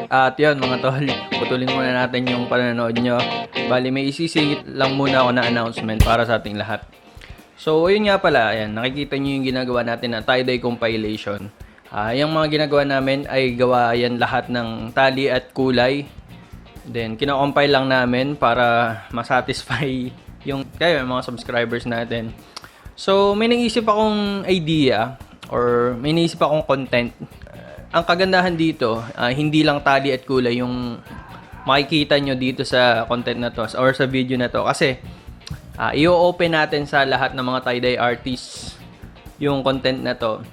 At yun mga tol, putulin muna natin yung panonood nyo. Bali may isisingit lang muna ako na announcement para sa ating lahat. So ayun nga pala, ayan, nakikita nyo yung ginagawa natin na tie-dye compilation. Yung mga ginagawa namin ay gawa yan lahat ng tali at kulay. Then kino-compile lang namin para masatisfy yung kayo, mga subscribers natin. So may naisip akong idea or may naisip akong content. Ang kagandahan dito, hindi lang tali at kulay yung makikita nyo dito sa content na to or sa video na to. Kasi, i-open natin sa lahat ng mga tie-dye artists yung content na to.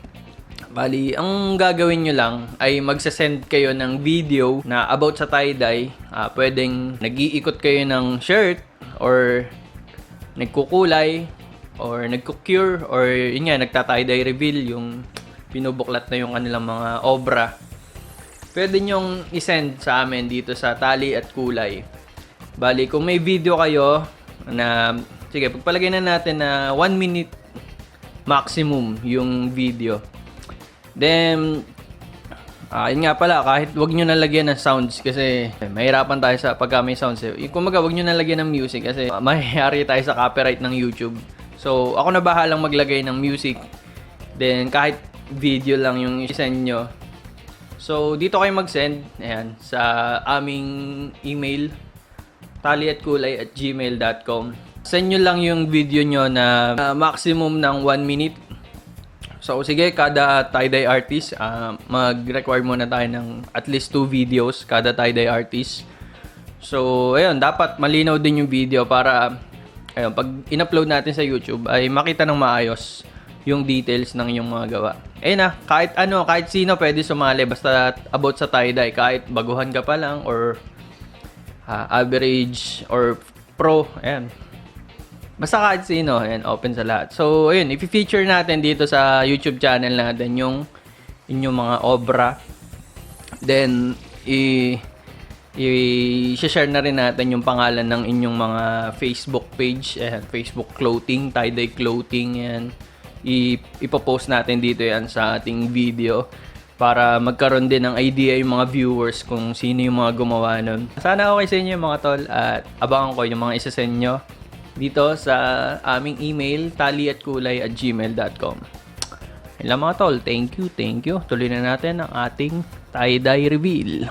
Bali, ang gagawin nyo lang ay magsasend kayo ng video na about sa tie-dye. Pwedeng nag-iikot kayo ng shirt or nagkukulay or nagkukure or yun nga, nagta-tie-dye reveal yung binubuklat na yung kanilang mga obra. Pwede nyong isend sa amin dito sa tali at kulay. Bali, kung may video kayo na, sige, pagpalagay na natin na 1 minute maximum yung video. Then, yun nga pala, kahit wag nyo nalagyan ng sounds kasi mahirapan tayo sa pagka may sounds. Kung maga, wag nyo nalagyan ng music kasi mahihari tayo sa copyright ng YouTube. So, ako na bahalang maglagay ng music. Then, kahit video lang yung isend nyo. So, dito kayo mag-send. Ayan, sa aming email, taliatkulay@gmail.com. Send nyo lang yung video nyo na maximum ng 1 minute. So, sige, kada tie-dye artist, mag-require muna tayo ng at least 2 videos kada tie-dye artist. So, ayun, dapat malinaw din yung video para ayun, pag in-upload natin sa YouTube ay makita ng maayos yung details ng inyong mga gawa. Ayun na, kahit sino pwede sumali basta about sa tie-dye, kahit baguhan ka pa lang or average or pro, ayan. Basta kahit sino, ayan, open sa lahat. So, ayun, i-feature natin dito sa YouTube channel natin yung inyong mga obra. Then, i-share na rin natin yung pangalan ng inyong mga Facebook page, ayan, Facebook clothing, tie-dye clothing, ayan. Ipopost natin dito yan sa ating video para magkaroon din ng idea yung mga viewers kung sino yung mga gumawa nun. Sana okay sa inyo mga tol at abangan ko yung mga isasend nyo dito sa aming email taliatkulay@gmail.com. Yun lang mga tol, thank you. Tuloy na natin ang ating tie-dye reveal.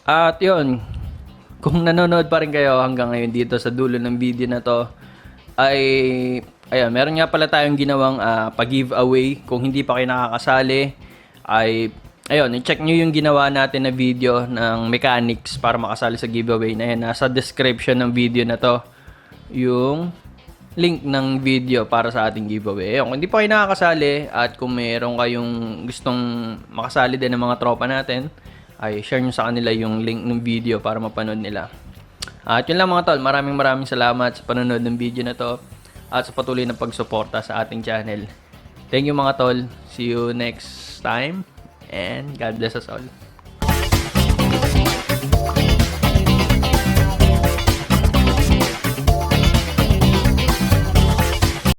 At yun, kung nanonood pa rin kayo hanggang ngayon dito sa dulo ng video na to, ay, ayun, meron nga pala tayong ginawang pag-giveaway. Kung hindi pa kayo nakakasali, ay, ayun, i-check nyo yung ginawa natin na video ng mechanics para makasali sa giveaway na yan. Nasa description ng video na to, yung link ng video para sa ating giveaway. Ayun, kung hindi pa kayo nakakasali at kung meron kayong gustong makasali din ng mga tropa natin, ay share nyo sa kanila yung link ng video para mapanood nila. At yun lang mga tol, maraming salamat sa panonood ng video na to at sa patuloy na pagsuporta sa ating channel. Thank you mga tol. See you next time and God bless us all.